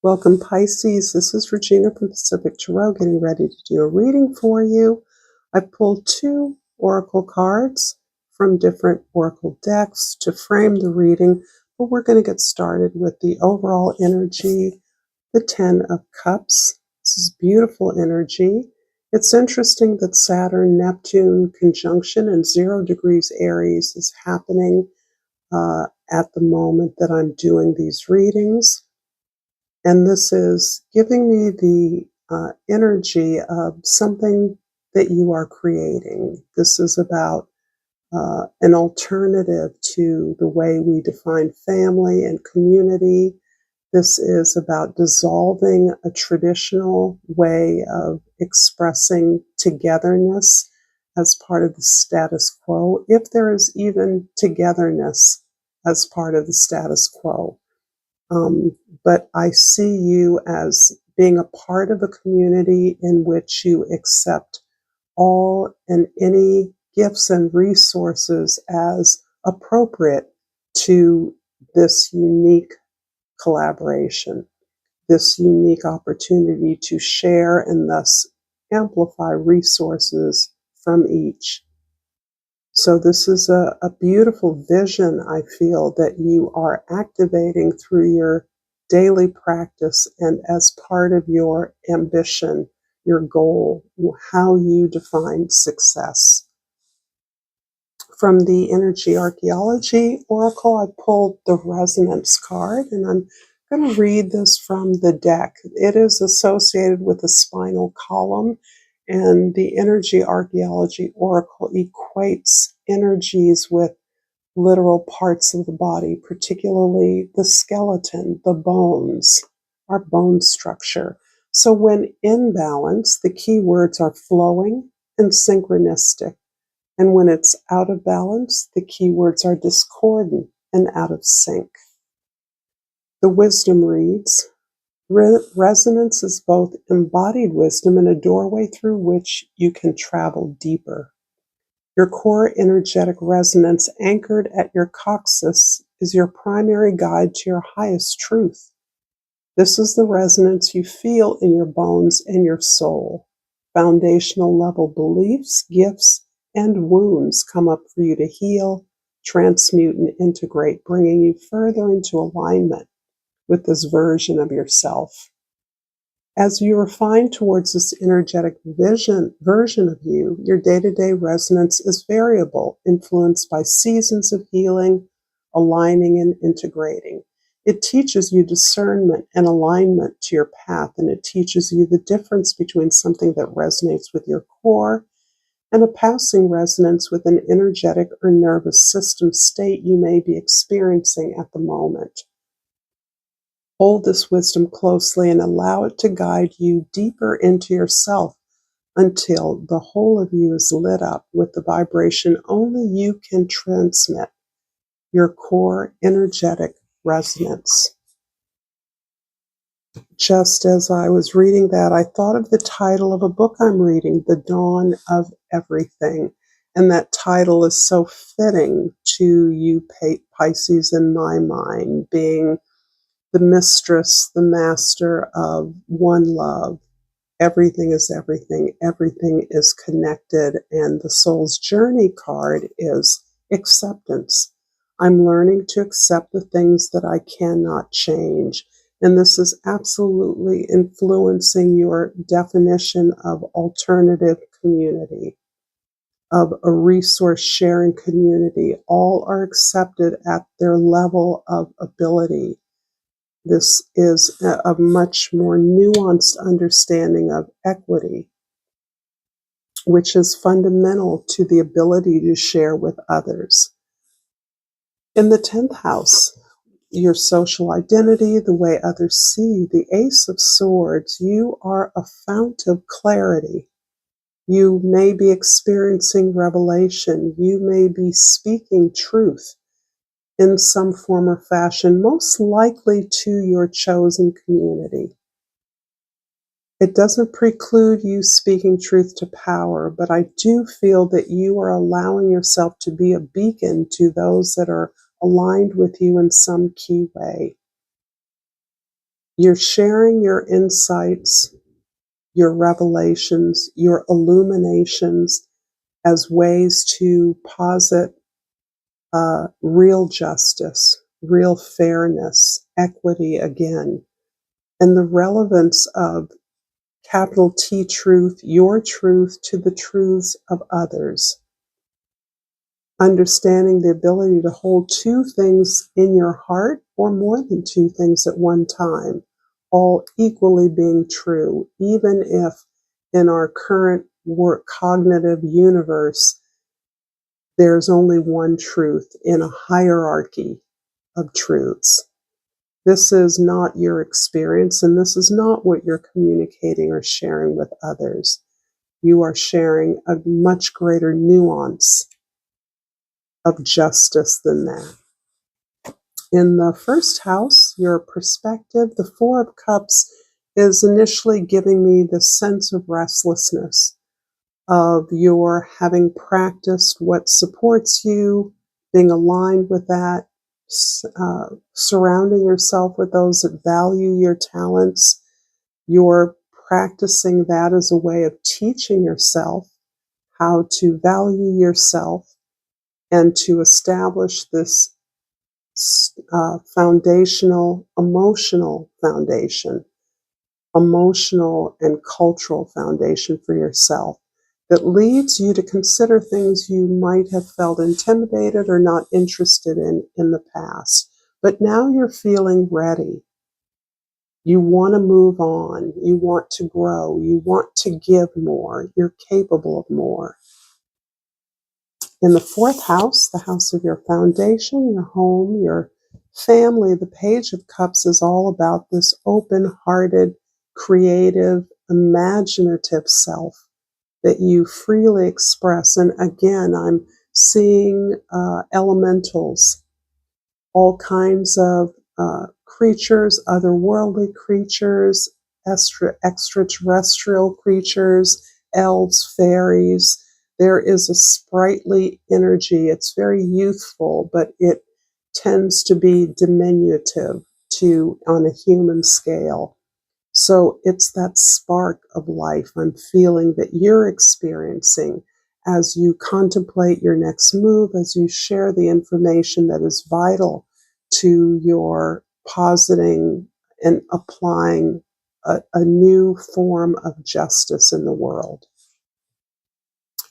Welcome, Pisces. This is Regina from Pacific Tarot, getting ready to do a reading for you. I pulled two oracle cards from different oracle decks to frame the reading, but we're going to get started with the overall energy, the 10 of Cups. This is beautiful energy. It's interesting that Saturn-Neptune conjunction in 0 degrees Aries is happening at the moment that I'm doing these readings. And this is giving me the energy of something that you are creating. This is about an alternative to the way we define family and community. This is about dissolving a traditional way of expressing togetherness as part of the status quo, if there is even togetherness as part of the status quo. But I see you as being a part of a community in which you accept all and any gifts and resources as appropriate to this unique collaboration, this unique opportunity to share and thus amplify resources from each. So this is a beautiful vision, I feel, that you are activating through your daily practice and as part of your ambition, your goal, how you define success. From the Energy Archaeology Oracle, I pulled the Resonance card, and I'm going to read this from the deck. It is associated with the spinal column, and the Energy Archaeology Oracle equates energies with literal parts of the body, particularly the skeleton, the bones, our bone structure. So when in balance, the key words are flowing and synchronistic. And when it's out of balance, the key words are discordant and out of sync. The wisdom reads, resonance is both embodied wisdom and a doorway through which you can travel deeper. Your core energetic resonance anchored at your coccyx is your primary guide to your highest truth. This is the resonance you feel in your bones and your soul. Foundational level beliefs, gifts, and wounds come up for you to heal, transmute, and integrate, bringing you further into alignment with this version of yourself. As you refine towards this energetic version of you, your day-to-day resonance is variable, influenced by seasons of healing, aligning, and integrating. It teaches you discernment and alignment to your path, and it teaches you the difference between something that resonates with your core and a passing resonance with an energetic or nervous system state you may be experiencing at the moment. Hold this wisdom closely and allow it to guide you deeper into yourself until the whole of you is lit up with the vibration only you can transmit, your core energetic resonance. Just as I was reading that, I thought of the title of a book I'm reading, The Dawn of Everything. And that title is so fitting to you, Pisces, in my mind, being the mistress, the master of one love. Everything is everything. Everything is connected. And the soul's journey card is acceptance. I'm learning to accept the things that I cannot change. And this is absolutely influencing your definition of alternative community, of a resource sharing community. All are accepted at their level of ability. This is a much more nuanced understanding of equity, which is fundamental to the ability to share with others. In the 10th house, your social identity, the way others see you, the Ace of Swords, you are a fount of clarity. You may be experiencing revelation. You may be speaking truth in some form or fashion, most likely to your chosen community. It doesn't preclude you speaking truth to power, but I do feel that you are allowing yourself to be a beacon to those that are aligned with you in some key way. You're sharing your insights, your revelations, your illuminations as ways to posit real justice, real fairness, equity again, and the relevance of capital T truth, your truth to the truths of others. Understanding the ability to hold two things in your heart or more than two things at one time, all equally being true, even if in our current cognitive universe, there's only one truth in a hierarchy of truths. This is not your experience, and this is not what you're communicating or sharing with others. You are sharing a much greater nuance of justice than that. In the first house, your perspective, the Four of Cups is initially giving me the sense of restlessness, of your having practiced what supports you, being aligned with that, surrounding yourself with those that value your talents. You're practicing that as a way of teaching yourself how to value yourself and to establish this foundational, emotional foundation, emotional and cultural foundation for yourself that leads you to consider things you might have felt intimidated or not interested in the past. But now you're feeling ready. You want to move on. You want to grow. You want to give more. You're capable of more. In the fourth house, the house of your foundation, your home, your family, the Page of Cups is all about this open-hearted, creative, imaginative self that you freely express. And again, I'm seeing elementals, all kinds of creatures, otherworldly creatures, extraterrestrial creatures, elves, fairies. There is a sprightly energy. It's very youthful, but it tends to be diminutive on a human scale. So it's that spark of life I'm feeling that you're experiencing as you contemplate your next move, as you share the information that is vital to your positing and applying a new form of justice in the world.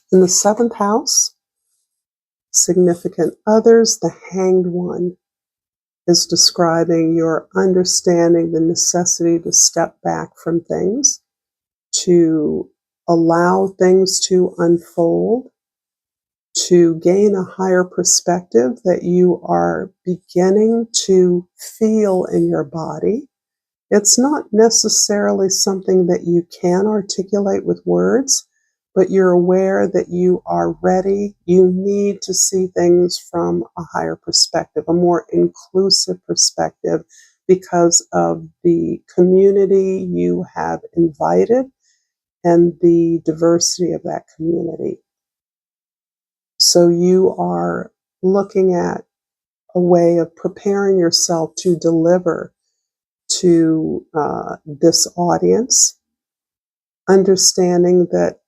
In the seventh house, significant others, the Hanged One is describing your understanding the necessity to step back from things, to allow things to unfold, to gain a higher perspective that you are beginning to feel in your body. It's not necessarily something that you can articulate with words, but you're aware that you are ready. You need to see things from a higher perspective, a more inclusive perspective, because of the community you have invited and the diversity of that community. So you are looking at a way of preparing yourself to deliver to this audience, understanding that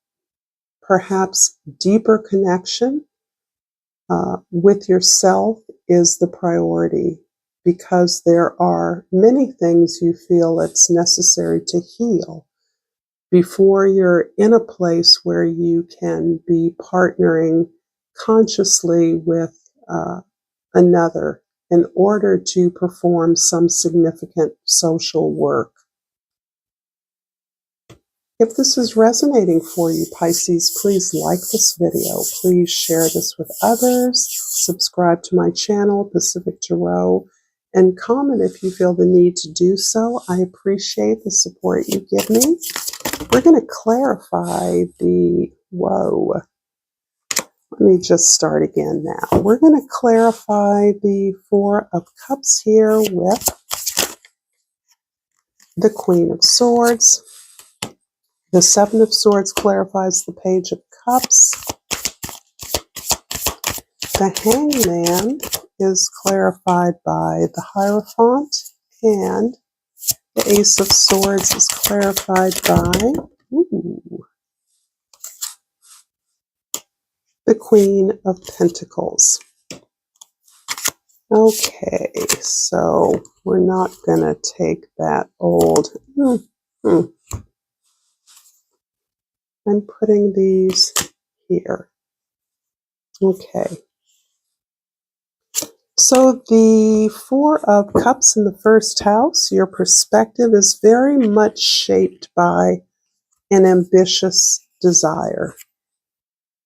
perhaps deeper connection with yourself is the priority, because there are many things you feel it's necessary to heal before you're in a place where you can be partnering consciously with another in order to perform some significant social work. If this is resonating for you, Pisces, please like this video. Please share this with others. Subscribe to my channel, Pacific Tarot, and comment if you feel the need to do so. I appreciate the support you give me. We're going to clarify the, let me just start again now. We're going to clarify the Four of Cups here with the Queen of Swords. The Seven of Swords clarifies the Page of Cups. The Hangman is clarified by the Hierophant, and The Ace of Swords is clarified by the Queen of Pentacles. Okay, so we're not going to take that old. I'm putting these here. Okay. So the Four of Cups in the first house, your perspective is very much shaped by an ambitious desire.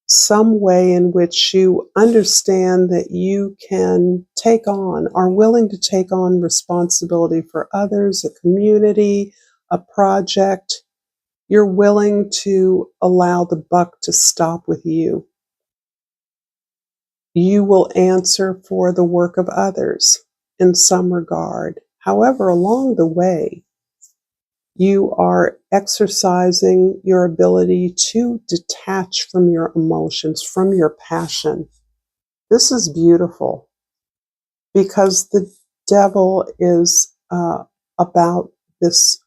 Some way in which you understand that you can take on, are willing to take on responsibility for others, a community, a project. You're willing to allow the buck to stop with you. You will answer for the work of others in some regard. However, along the way, you are exercising your ability to detach from your emotions, from your passion. This is beautiful because the devil is about this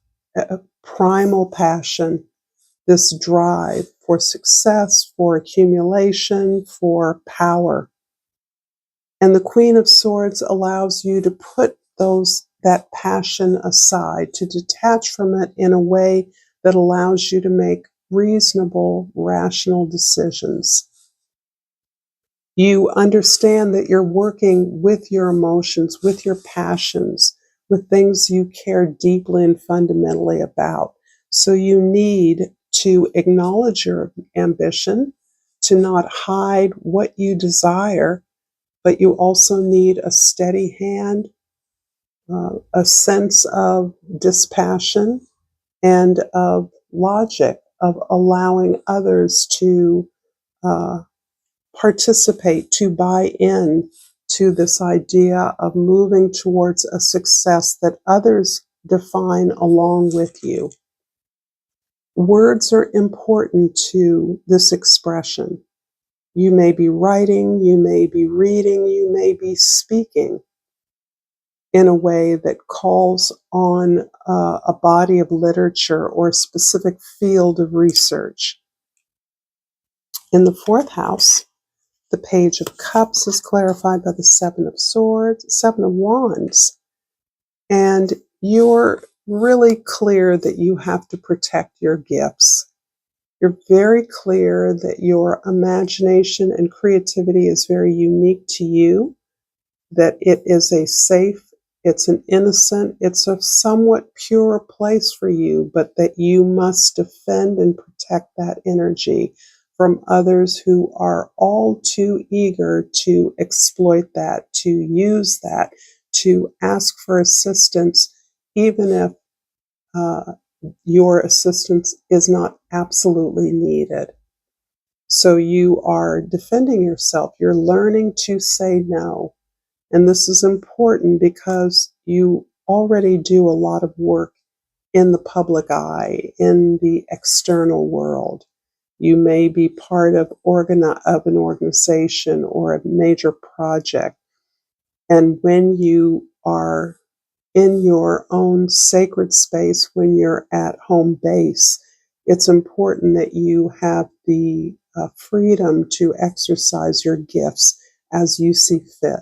primal passion, this drive for success, for accumulation, for power. And the Queen of Swords allows you to put that passion aside, to detach from it in a way that allows you to make reasonable, rational decisions. You understand that you're working with your emotions, with your passions, with things you care deeply and fundamentally about. So you need to acknowledge your ambition, to not hide what you desire, but you also need a steady hand, a sense of dispassion, and of logic, of allowing others to participate, to buy in to this idea of moving towards a success that others define along with you. Words are important to this expression. You may be writing, you may be reading, you may be speaking in a way that calls on a body of literature or a specific field of research. In the fourth house, the Page of Cups is clarified by the Seven of Swords, Seven of Wands, and you're really clear that you have to protect your gifts. You're very clear that your imagination and creativity is very unique to you, that it is a safe, it's an innocent, it's a somewhat pure place for you, but that you must defend and protect that energy from others who are all too eager to exploit that, to use that, to ask for assistance, even if your assistance is not absolutely needed. So you are defending yourself. You're learning to say no. And this is important because you already do a lot of work in the public eye, in the external world. You may be part of an organization or a major project. And when you are in your own sacred space, when you're at home base, it's important that you have the freedom to exercise your gifts as you see fit.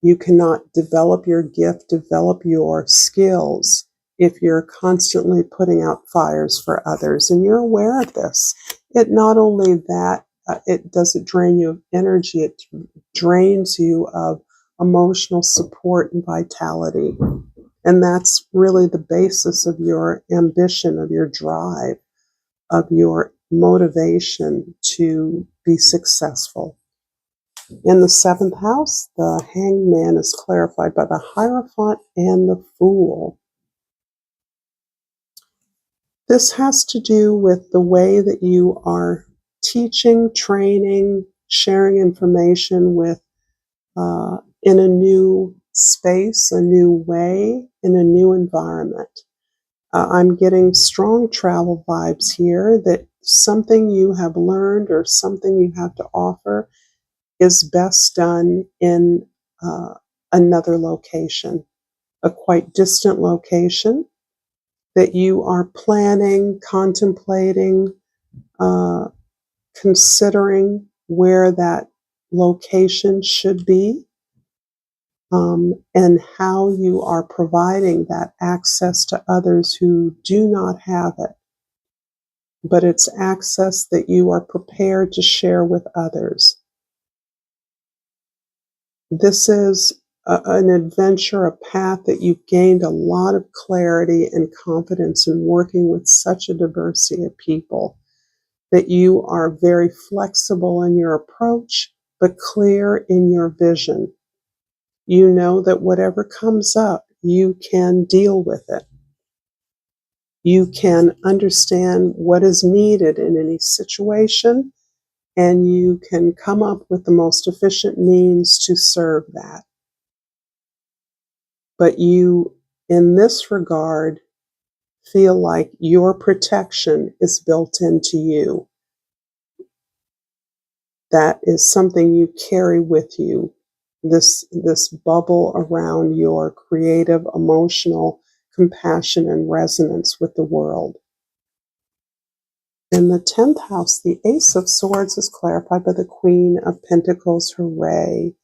You cannot develop your gift, develop your skills if you're constantly putting out fires for others. And you're aware of this. It not only that, it doesn't drain you of energy, it drains you of emotional support and vitality. And that's really the basis of your ambition, of your drive, of your motivation to be successful. In the seventh house, the Hanged Man is clarified by the Hierophant and the Fool. This has to do with the way that you are teaching, training, sharing information with in a new space, a new way, in a new environment. I'm getting strong travel vibes here that something you have learned or something you have to offer is best done in another location. a quite distant location that you are planning, contemplating, considering where that location should be, and how you are providing that access to others who do not have it. But it's access that you are prepared to share with others. This is an adventure, a path that you've gained a lot of clarity and confidence in working with such a diversity of people, that you are very flexible in your approach, but clear in your vision. You know that whatever comes up, you can deal with it. You can understand what is needed in any situation, and you can come up with the most efficient means to serve that. But you, in this regard, feel like your protection is built into you. That is something you carry with you, this bubble around your creative, emotional compassion and resonance with the world. In the 10th house, the Ace of Swords is clarified by the Queen of Pentacles. Hooray!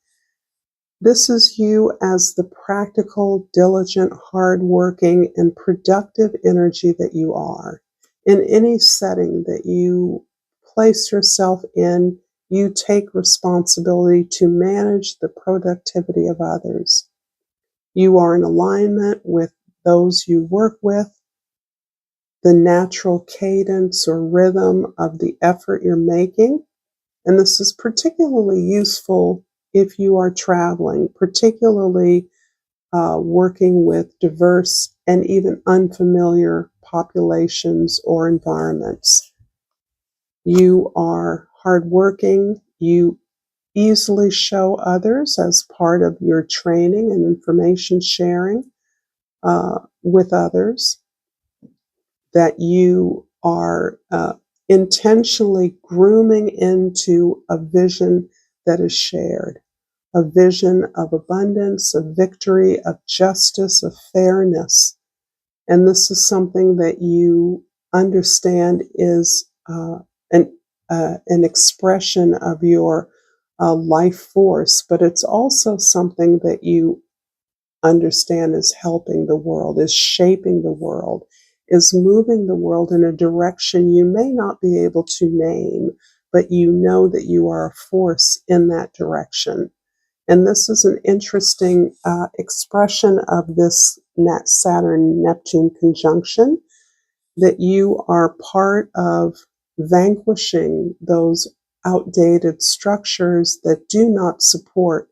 This is you as the practical, diligent, hardworking, and productive energy that you are. In any setting that you place yourself in, you take responsibility to manage the productivity of others. You are in alignment with those you work with, the natural cadence or rhythm of the effort you're making. And this is particularly useful if you are traveling, particularly working with diverse and even unfamiliar populations or environments. You are hardworking. You easily show others as part of your training and information sharing with others that you are intentionally grooming into a vision that is shared, a vision of abundance, of victory, of justice, of fairness. And this is something that you understand is an expression of your life force, but it's also something that you understand is helping the world, is shaping the world, is moving the world in a direction you may not be able to name, but you know that you are a force in that direction. And this is an interesting expression of this Saturn-Neptune conjunction, that you are part of vanquishing those outdated structures that do not support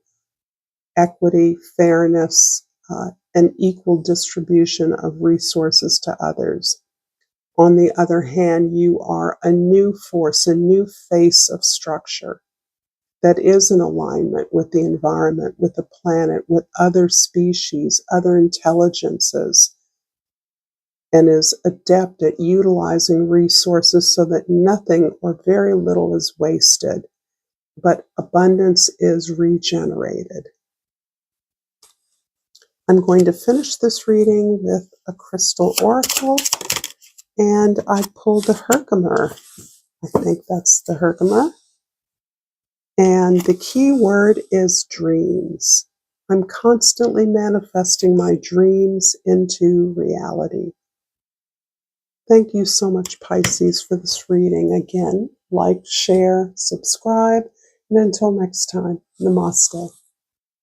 equity, fairness, and equal distribution of resources to others. On the other hand, you are a new force, a new face of structure that is in alignment with the environment, with the planet, with other species, other intelligences, and is adept at utilizing resources so that nothing or very little is wasted, but abundance is regenerated. I'm going to finish this reading with a crystal oracle, and I pulled the Herkimer. I think that's the Herkimer. And the key word is dreams. I'm constantly manifesting my dreams into reality. Thank you so much, Pisces, for this reading. Again, like, share, subscribe, and until next time, namaste.